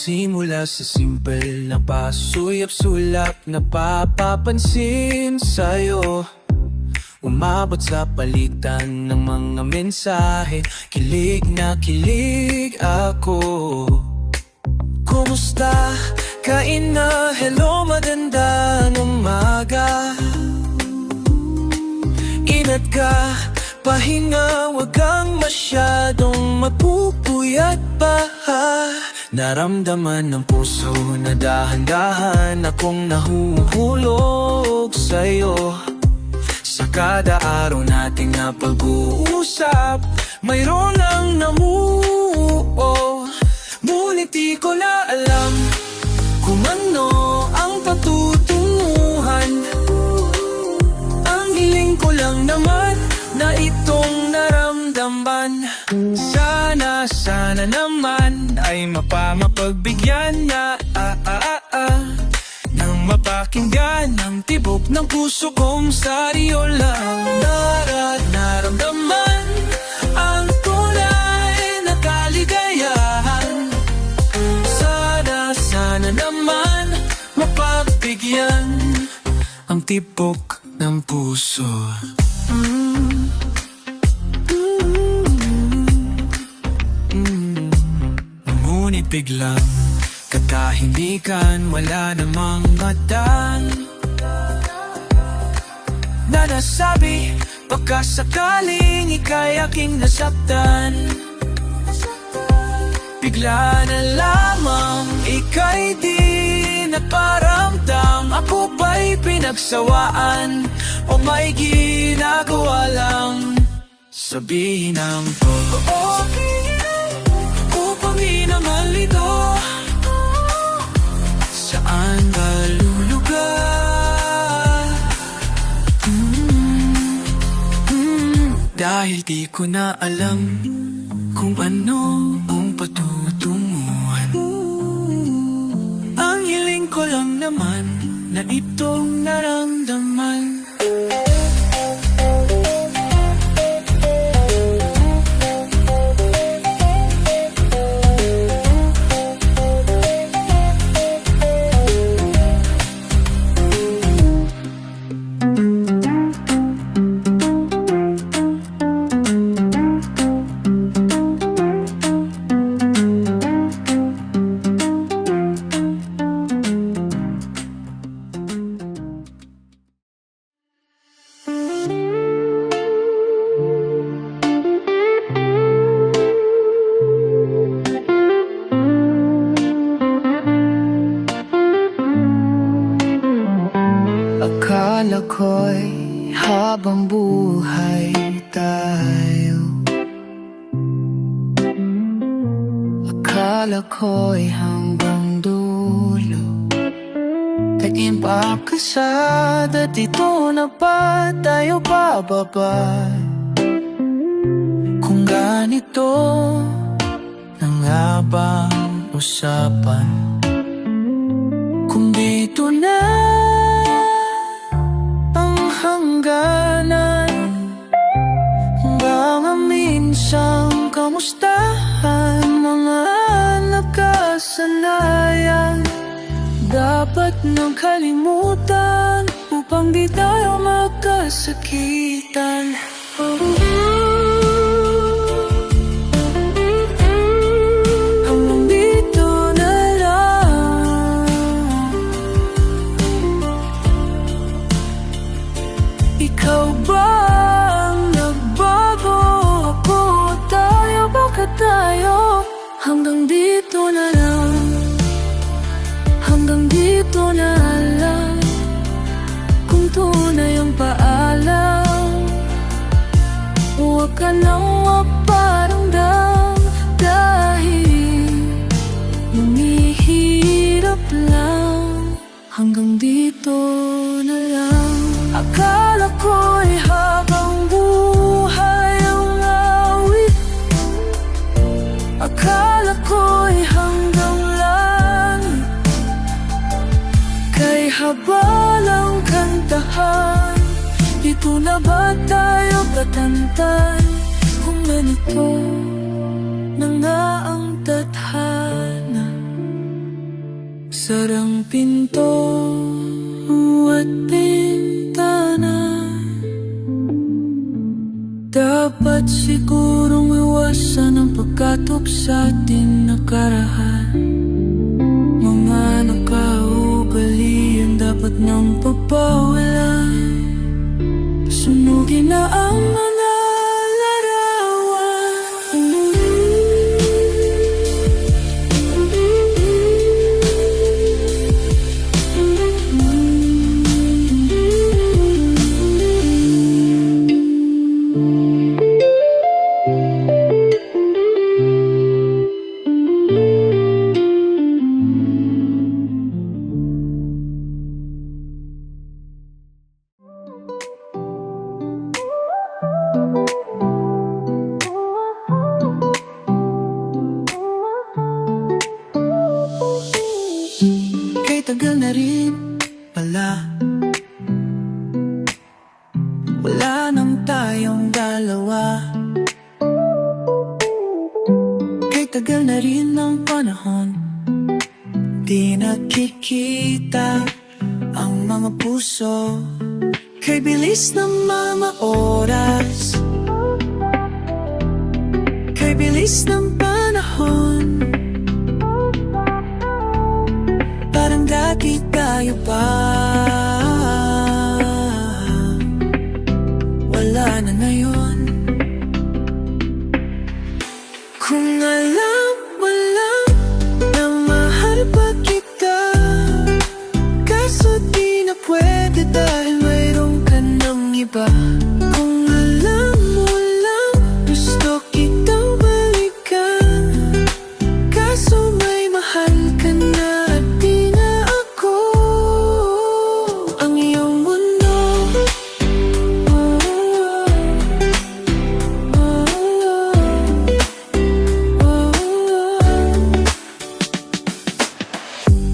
Nagsisimula sa simple na pasuyap-sulap na papapansin sa'yo. Umabot sa palitan ng mga mensahe, kilig na kilig ako. Kumusta? Kain na, hello, magandang umaga. Ingat ka, pahinga, wag kang masyadong mapupuyat pa. Naramdaman ng puso na dahan-dahan akong nahuhulog sa'yo. Sa kada araw nating napag-uusap, mayroon lang namuo. Ngunit di ko na alam kung ano ang patutunguhan. Ang hiling ko lang naman na itong naramdaman. Sana naman ay mapagbigyan na nang mapakinggan ang tibok ng puso kong sa'yo lang. Naramdaman ang tunay na kaligayahan. Sana naman mapagbigyan ang tibok ng puso. Ngunit biglang katahimikan, wala namang matang na nasabi, baka sakaling ika'y aking nasaktan. Bigla na lamang ika'y di nagparamdam. Ako ba'y pinagsawaan o may ginagawa lang? Sabihin ang totoo upang inamalito. Saan ka lulugar? Dahil di ko na alam kung ano ang patutunguhan. Ang hiling ko lang naman na itong naramdaman. Akala ko'y habang buhay tayo. Akala ko'y hanggang dulo. Tagimpap ka sa dito na ba tayo pababa? Kung ganito na nga bang usapan? Kung dito na hangganan, mga minsang kamustahan, mga nakasanayan, dapat nang kalimutan upang di tayo magkasakitan. Hanggang dito na lang. Ikaw ba ang nagbago? Ako o tayo? Bakit tayo? Hanggang dito na lang. Hanggang dito na lang. Kung tunay ang paalam, huwag ka nang maparamdam. Dahil humihirap lang. Hanggang dito na lang. Akala ko'y habang buhay ang awit. Akala ko'y hanggang langit. Kay habalang kantahan, dito na ba tayo patantan? Kung ganito na nga ang tadhana, Sarang pinto at bintana. Dapat sigurong iwasan ang pagkatop sa ating nakaraan. Mga nakaugalian dapat nang papawalan. Sunugin na ang mga larawan. Kay tagal na rin pala, wala nang tayong dalawa. Kay tagal na rin ng panahon, di nakikita ang mga puso. Kay bilis ng mga oras, kay bilis ng panahon. Parang dati tayo pa, wala na ngayon. Kung alam mo lang na mahal pa kita, kaso di na pwede dahil mayroon ka ng iba. Kung alam mo lang gusto kitang balikan, kaso may mahal ka na at di na ako ang iyong mundo.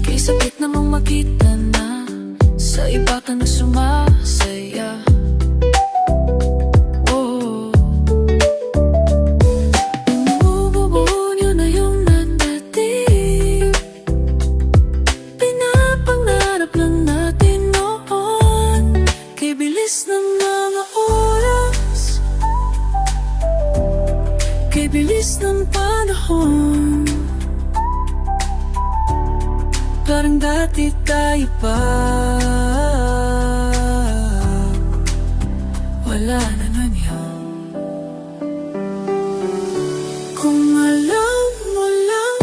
Kay sakit namang makita na sa iba ka na sumasaya. Bumubuo niyo na yung nadating pinapangarap lang natin noon. Kay bilis ng mga oras, kay bilis ng panahon. Parang dati tayo pa, wala na ngayon. Kung alam mo lang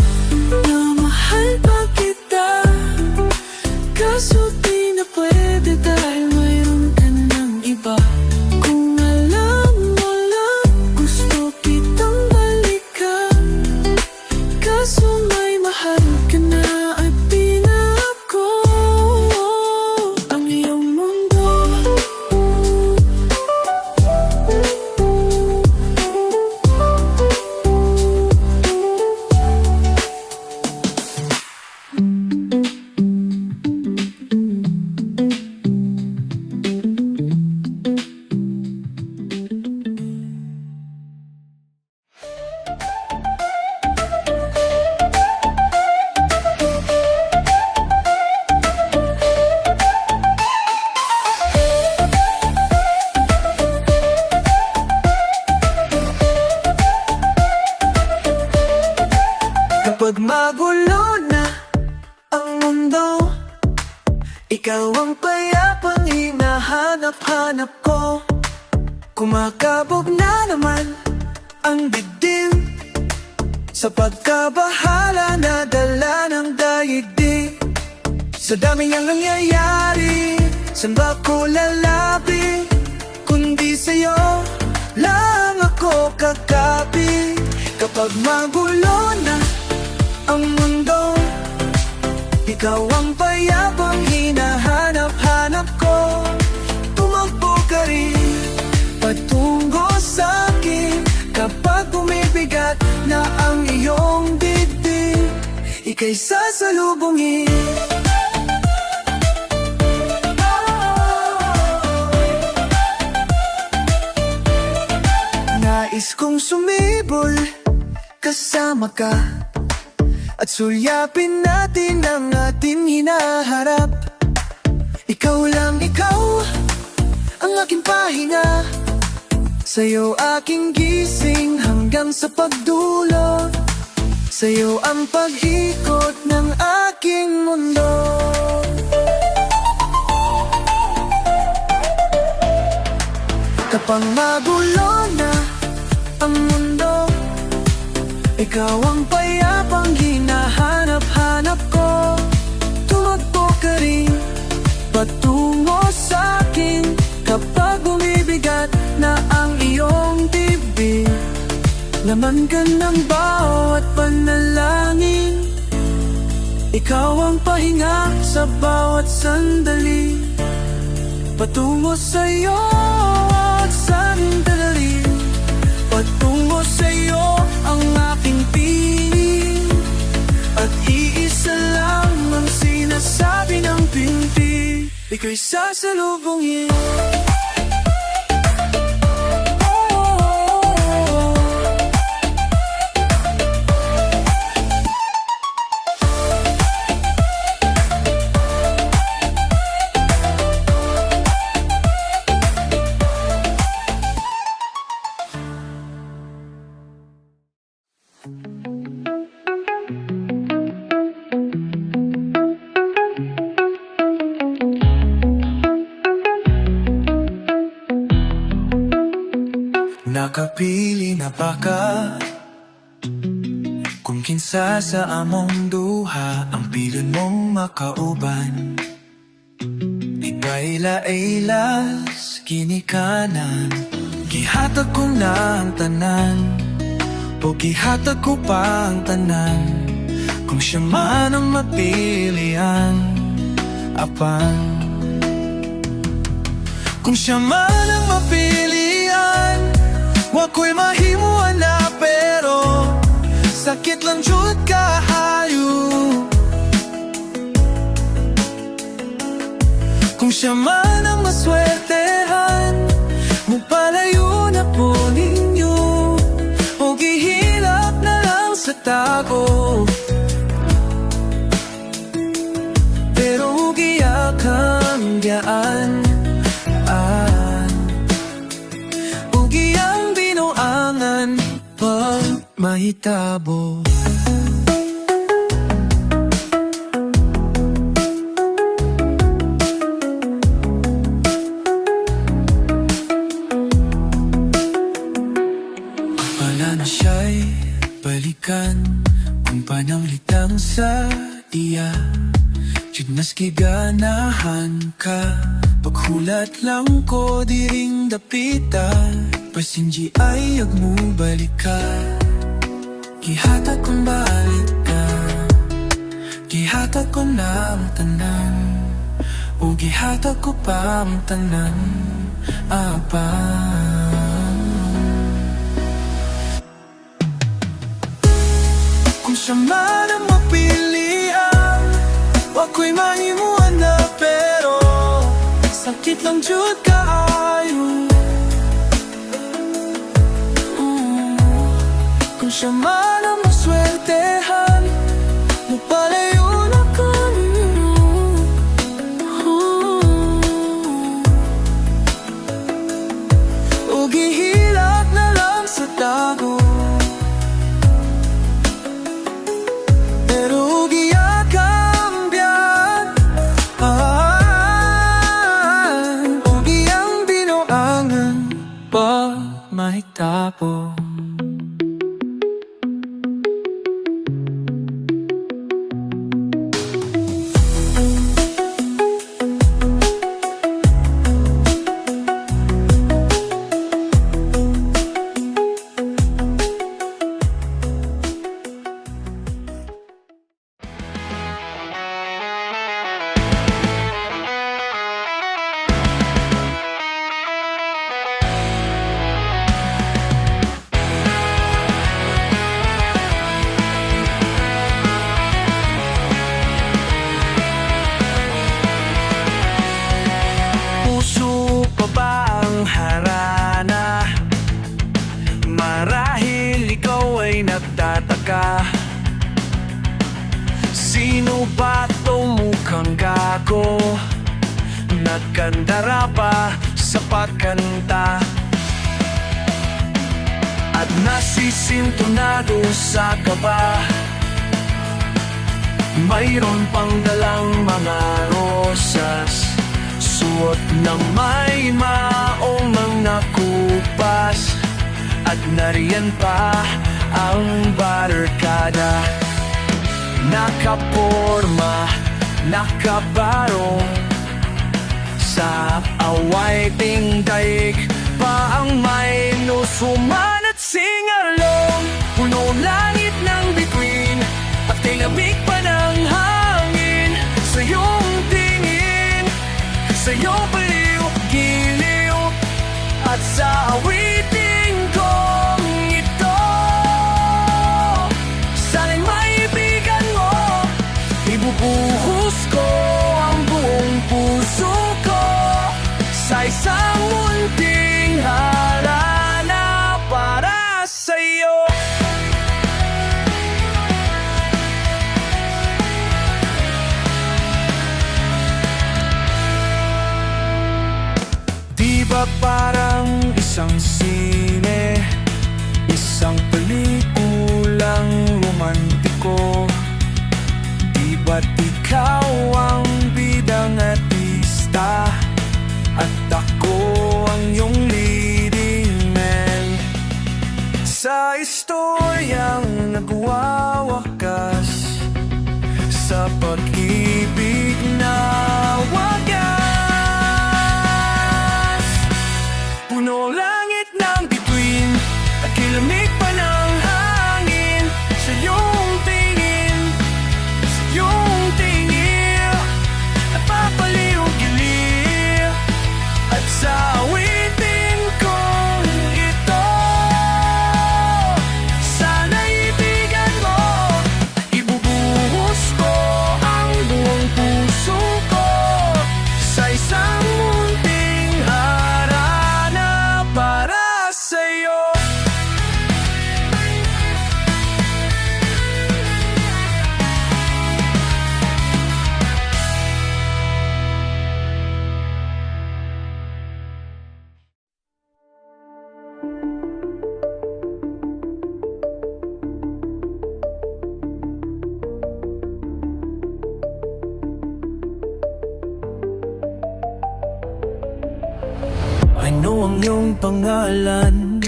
na mahal pa kita, kaso di na pwede dahil mayroon ka ng iba. Kung alam mo lang gusto kitang balikan, kaso may mahal ka na at di na ako ang iyong mundo. Kapag magulo na ang mundo, ikaw ang payapang hinahanap-hanap ko. Kumakabog na naman ang dibdib sa pagkabahala na dala ng daigdig. Sa dami niyang nangyayari, saan ba ko lalabi? Kundi sa'yo lang ako kakapi. Kapag magulo na ang mundo, ikaw ang payapang hinahanap-hanap ko. Tumakbo ka rin patungo sa'kin kapag bumibigat na ang iyong dibdib. Ika'y sasalubungin. Nais kong sumibol kasama ka at Sulyapin natin ang ating hinaharap. Ikaw lang ikaw, ang aking pahinga. Sa'yo aking gising hanggang sa pagdulo. Sa'yo ang pag-ikot ng aking mundo. Kapag magulo na ang mundo, ikaw ang payapang hinahanap-hanap ko. Tumakbo ka rin patungo sa'kin kapag bumibigat na ang iyong dibdib. Laman ka ng bawat panalangin. Ikaw ang pahinga sa bawat sandali. Patungo sa'yo at sandali. Patungo sa'yo ang aking piling. At iisa lang ang sinasabi ng pinti. Ika'y sasalubungin. Nakapili na baka kung kinsa sa among duha ang pilon mong makauban. Ibaila-ilas ginikanan, gihatag ko na ang tanan, o gihatag ko pa ang tanan. Kung siya man ang mapilian, apan. Kung siya man ang mapilian, wako'y mahimuan na pero sakit lang jud kahayo. Kung siya man ang maswertehan, mupalayo na po ninyo, o gihilak na lang sa tago. Pero giyak ang biyaan, ugiyang binuangan pag mahitabo. Pala na siya'y balikan kung pananglitang sa iya. Nas kiganahan ka, paghulat lang ko diring dapita. Pasinji ay agmo balika, gihatag kong balik ka. Gihatag ko na ang tanan, o gihatag ko pa ang tanan, apa. Kung siya man ang mapilian, wako'y mahimuan na pero sakit lang jud kaayo. Kung siya man ang maswertehan, mapalayo na kanino. O gihilak na lang sa tago. Pero giyak ang biyan, ugi ang binuangan pa mahitapo. Sino ba to mukhang gago? Nagkandara pa sa pagkanta at nasisintonado sa kaba. Mayroon pang dalang mga rosas, suot ng may maong mga kupas, at nariyan pa ang barkada. Nakaporma, nakabarong, sa away tingdaig pa ang may nusuman at singalong. Puno langit ng bituin at tinamig pa ng hangin. Sa iyong tingin, sa iyong baliw, giliw, at sa awiting kong ito. Sana'y maibigan mo, ibubuhos ko ang buong puso ko sa isang munting harana para sa'yo. Di ba parang isang sine, isang pelikulang romantiko? Di ba't ikaw ang bidang artista at ako ang iyong leading man sa istoryang nagwawakas sa pag-ibig na wagas. Puno langit ng bituin at kilamig pa ng hangin. Sa iyong tingin, sa iyong tingin, at papaliw-giliw, at sa awitin kong ito. Sana'y ibigan mo, ibubuhos ko ang buong puso ko sa isang munting harana para sa'yo. Ano ang iyong pangalan?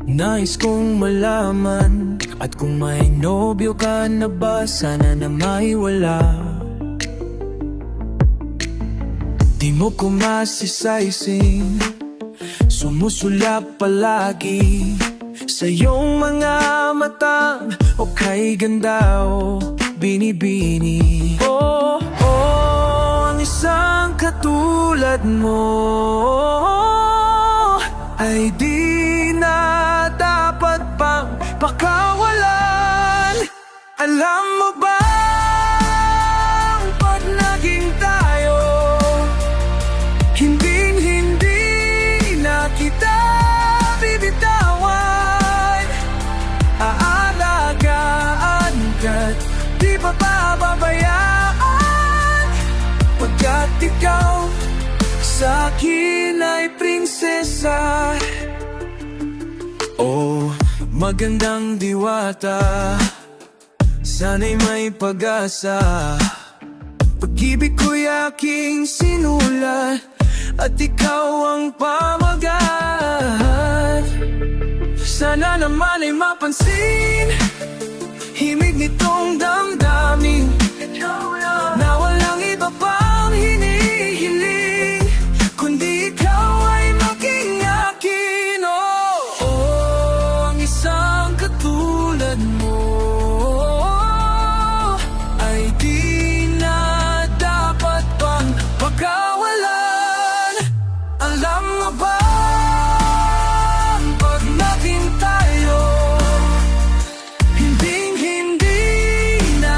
Nais kong malaman. At kung may nobyo ka na ba, sana na may wala. Di mo ko masisaysing, sumusulap palagi sa iyong mga mata, o kay ganda o binibini. Oh, oh, ang isang katulad mo ay di na dapat pang pakawalan. Alam mo ba, pag naging tayo, hindi na kita bibitawan. Aalagaan ka't di pa pababayaan, pagkat ikaw sa akin ay prinsesa. Oh, magandang diwata, sana'y may pag-asa. Pag-ibig ko'y aking sinulat at ikaw ang pamagat. Sana naman ay mapansin himig nitong damdamin na walang iba pang hinihiling kundi ikaw ay maging akin. Oh, oh, ang isang katulad mo ay di na dapat pang pagkawalan. Alam mo ba, pag naging tayo, hindi na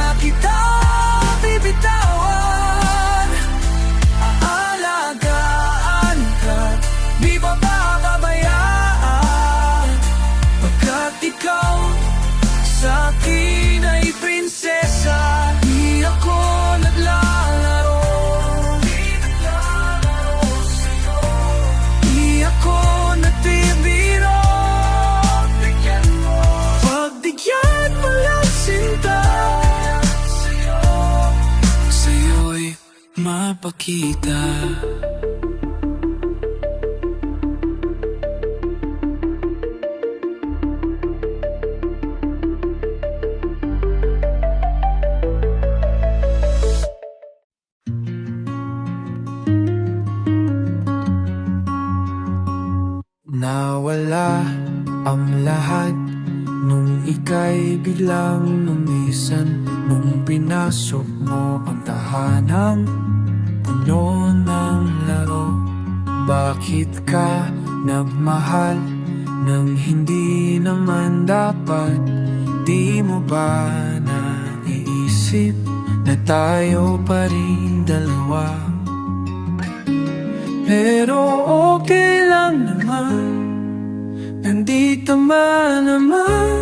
mapakita. Nawala ang lahat nung ika'y biglang lumisan. Nung pinasok mo ang tahanang puno ng laro. Bakit ka nagmahal nang hindi naman dapat? Di mo ba naiisip na tayo pa rin dalawa? Pero okay lang naman, nandito man naman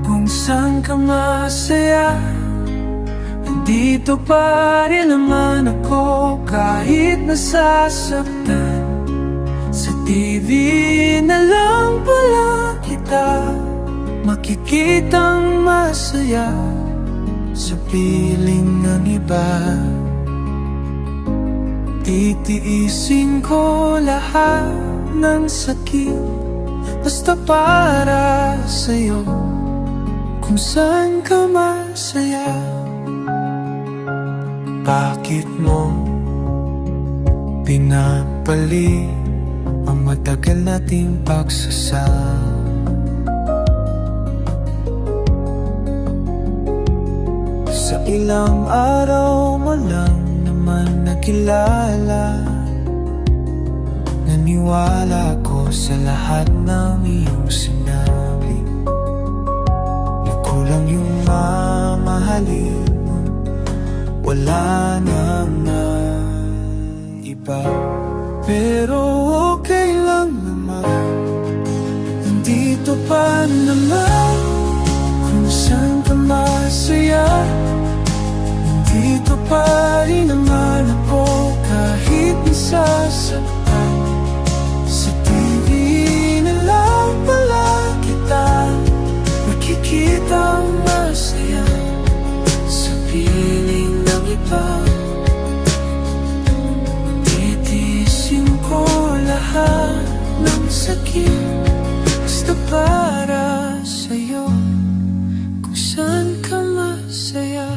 kung saan ka masaya. Nandito pa rin naman ako kahit nasasaktan. Sa TV na lang pala kita makikitang masaya sa piling ng iba. Titiisin ko lahat ng sakit basta para sa'yo, kung saan ka masaya. Bakit mo pinapali ang matagal nating pagsasama? Sa ilang araw mo lang naman nakilala, naniwala ko sa lahat ng iyong sinabi. Na kulang yung mamahalin mo, wala nang iba. Pero okay lang naman, nandito pa naman kung saan ka masaya. Dito pa rin naman ako kahit nasasaktan. Sa TV na lang pala kita makikitang masaya sa piling ng iba. Titiisin ko lahat ng sakit basta para sa'yo, kung saan ka masaya.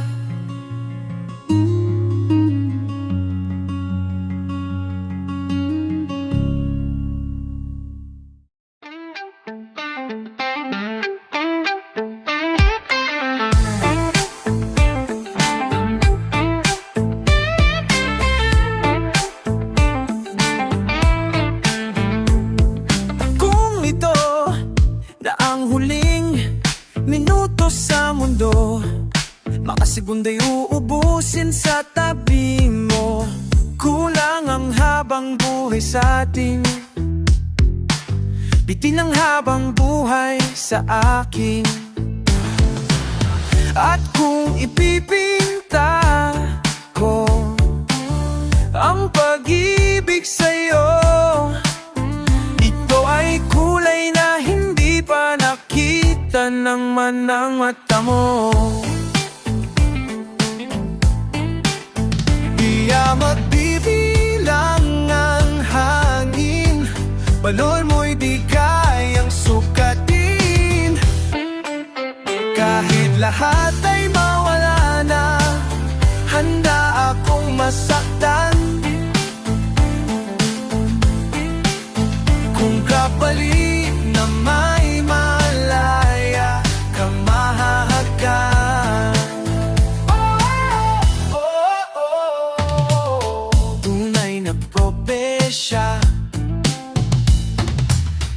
Sa mundo, makasegunda'y uubusin sa tabi mo. Kulang ang habang buhay sa atin, bitin ang habang buhay sa akin. At kung ipipinta ko ang pag-ibig sa'yo, ito ay kulay na hindi pa nakita ng manang mata mo. Di magbibilang ang hangin, balon mo'y di kayang sukatin. Kahit lahat ay mawala na, handa akong masaktan. Kung kapalit na may malaya kang mahahagan. Tunay na propesya,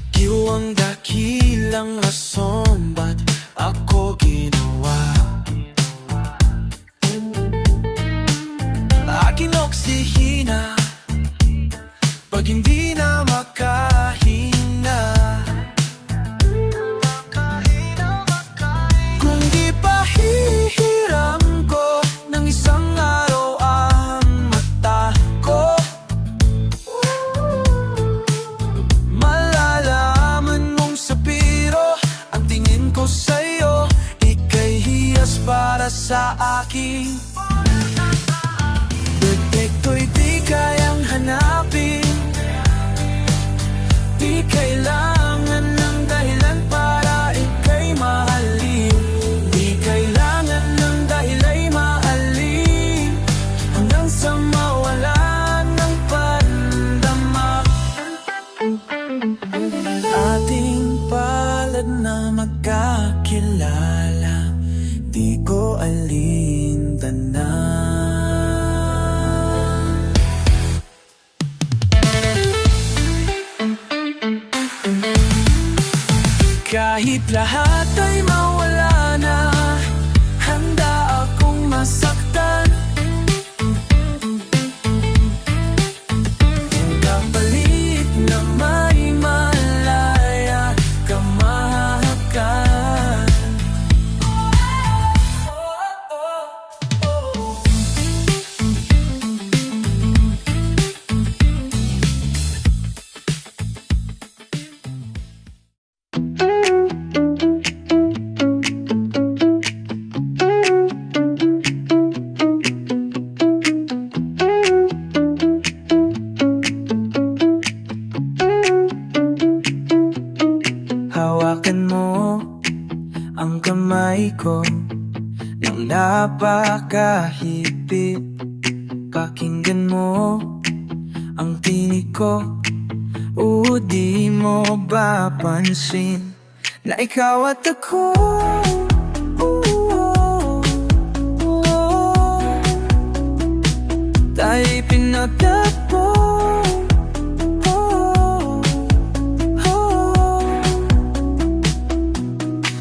giwang dakilang rason ba't ako ginawa. Aking oksihina pag hindi na makahina. Kung di pa hihiram ko ng isang araw ang mata ko, malalaman mong sa biro ang tingin ko sa'yo, ika'y hiyas para sa akin. Birthday lahat ay mawala na. Handa akong masaktan, kapalit na may malaya ka mahahakan. Hawakan mo ang kamay ko nang napakahigpit. Pakinggan mo ang tinig ko, o di mo ba pansin na ikaw at ako? Tayo'y pinagtagpo.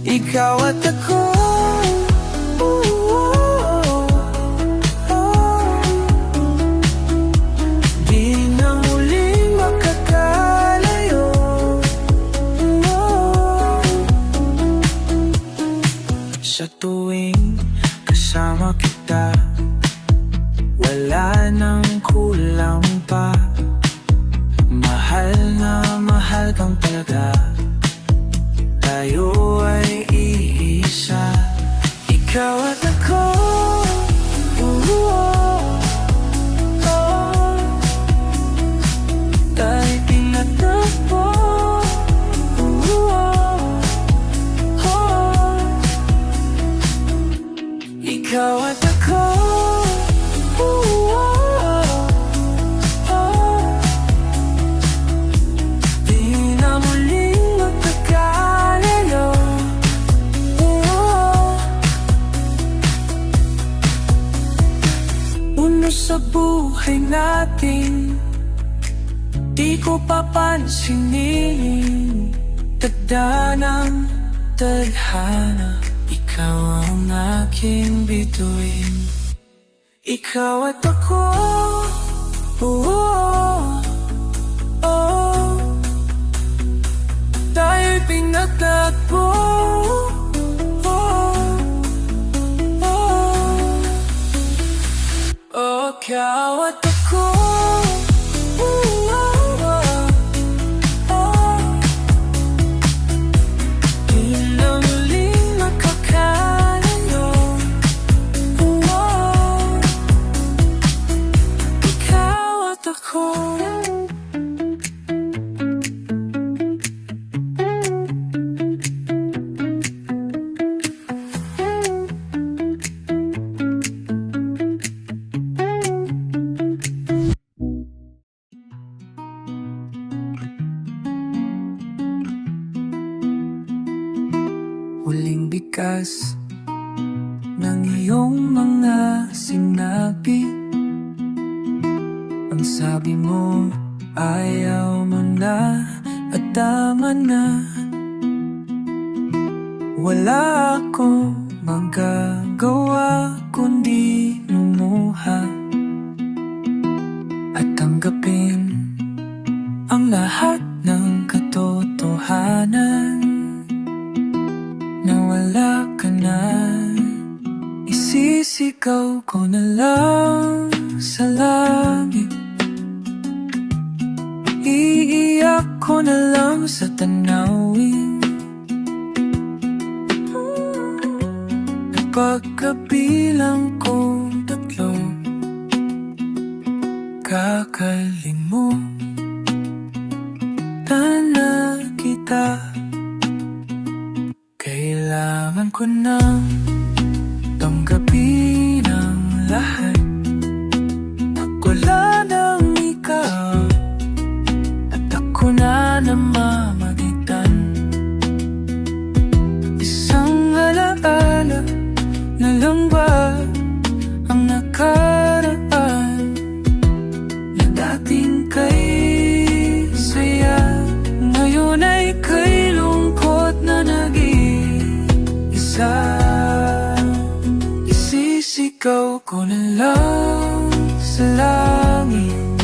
Ikaw at ako, di na muling makakalayo. Sa tuwing kasama kita, wala nang kulang pa. Mahal na mahal kang talaga, tayo ay iisa. Ikaw at ako, tayo'y pinagtagpo. Ikaw at ako, di na muling magkakalayo. Uno sa buhay natin, di ko papansinin. Tagda ng tadhana, ikaw ang aking bituin. Ikaw at ako, tayo'y pinagtagpo. Ikaw at ako, di na muling makakalayo. Ikaw at ako. Huling bigkas ng iyong mga sinabi. Ang sabi mo, ayaw mo na at tama na. Wala akong magagawa kundi lumuha at tanggapin ang lahat ng katotohanan. Na wala ka na, isisigaw ko na lang sa langit. Iiyak ko na lang sa tanawin. Pagkabilang ko tatlo, kakalimutan na kita. Kailangan ko nang tanggapin ang lahat. Pag wala nang ikaw at ako na namamagitan, isang alaala na lang ba ang nakaraan na dating kay saya, ngayon ay kay lungkot na naging na lang sa langit,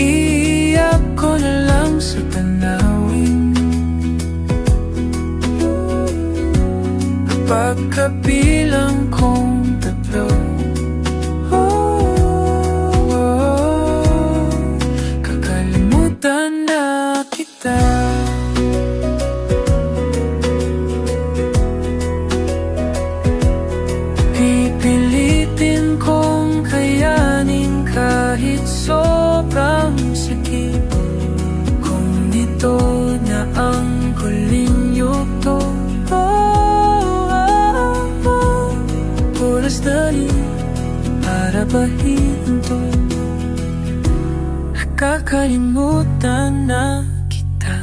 iiyak ko na lang sa tanawin. Pagkabilang kong tatlo, kakalimutan na kita. Pipilitin kong kayanin kahit sobrang sakit. Kung ito na ang huling yugto, oras na rin para bahinto. Kakalimutan na kita.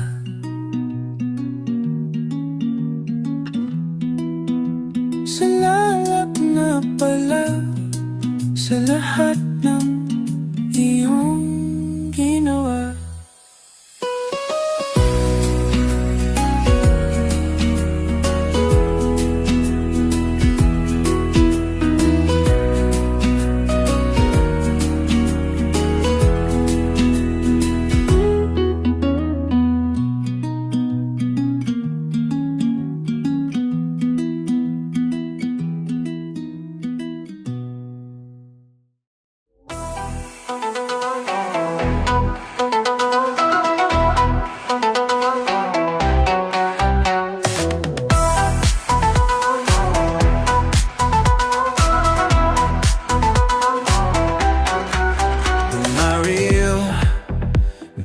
Salamat na pala sa lahat ng iyong ginawa.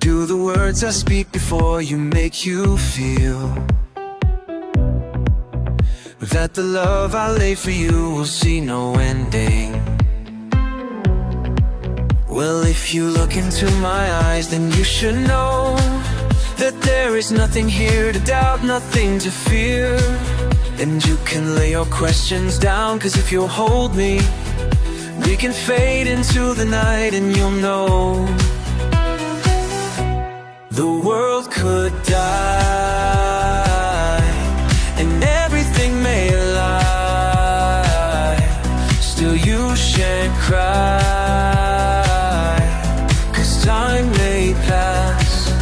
Do the words I speak before you make you feel that the love I lay for you will see no ending? Well, if you look into my eyes, then you should know that there is nothing here to doubt, nothing to fear. And you can lay your questions down, 'cause if you'll hold me, we can fade into the night and you'll know the world could die and everything may lie, still you shan't cry, 'cause time may pass,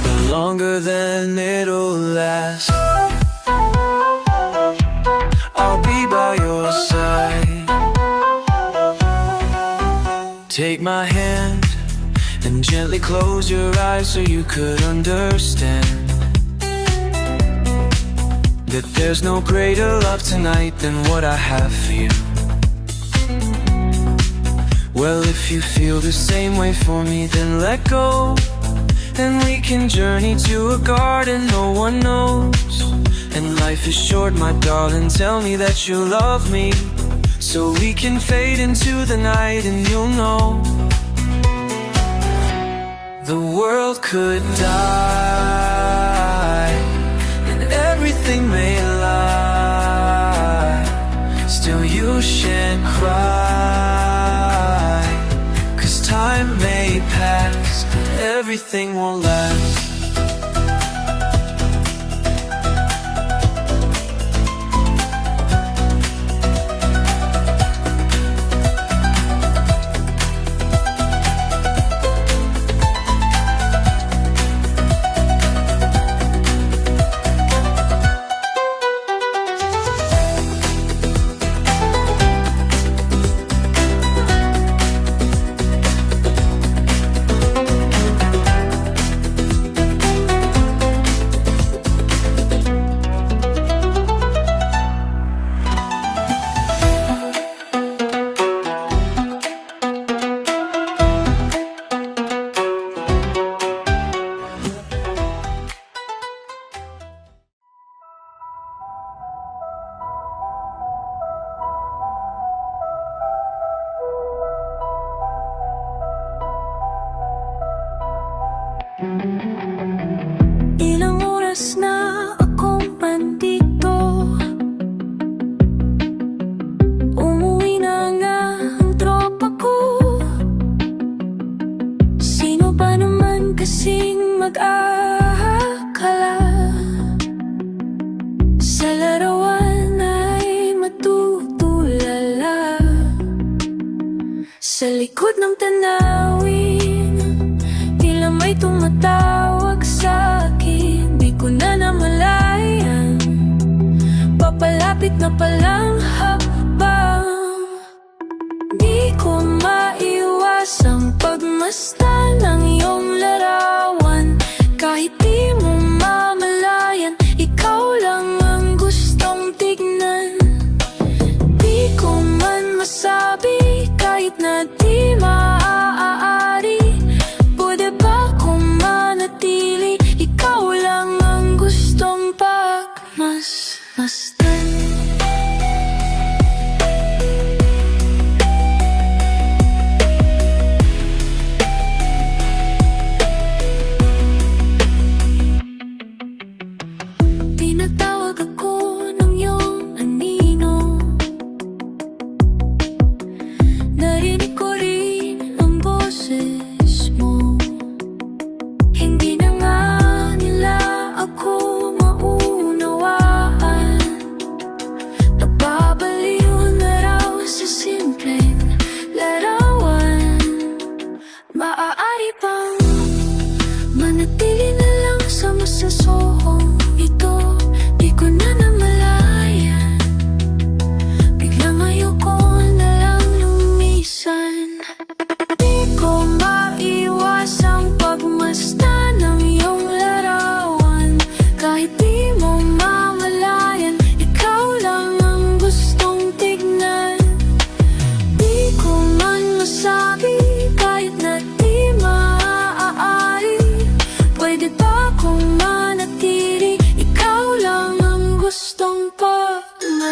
but longer than it'll last. I'll be by your side. Take my hand and gently close your eyes so you could understand that there's no greater love tonight than what I have for you. Well, if you feel the same way for me, then let go, and we can journey to a garden no one knows. And life is short, my darling, tell me that you love me, so we can fade into the night and you'll know the world could die and everything may lie, still you shan't cry, 'cause time may pass, everything won't last. Ilang oras na akong nandito, umuwi na nga ang tropa ko. Sino ba naman kasing mag-aakala sa larawan ay matutulala? Sa likod ng tanawin, tila may tumatawag sa akin. Di ko na namalayan, papalapit na palang habang di ko maiwasang pagmasdan ng iyong larawan. Kahit di mo mamalayan, ikaw lang ang gustong tignan. Di ko man masabi kahit na di maaari, pwede ba kung manatili? Ikaw lang ang gustong pagmasdan. Pinatawag ako ng iyong anino, narinig ko rin ang boses mo. Hindi na nga nila ako maunawaan, nababaliw na raw sa simpleng larawan. Maaari bang manatili na lang sa masasohong ito? Di ko na namalayan, biglang ayoko na lang lumisan. Di ko maiwasang pagmasdan ng iyong larawan. Kahit di mo mamalayan, ikaw lang ang gustong tignan. Di ko man masabi kahit na di maaari, pwede ba kung manatili? Ikaw lang ang gustong pagmasdan.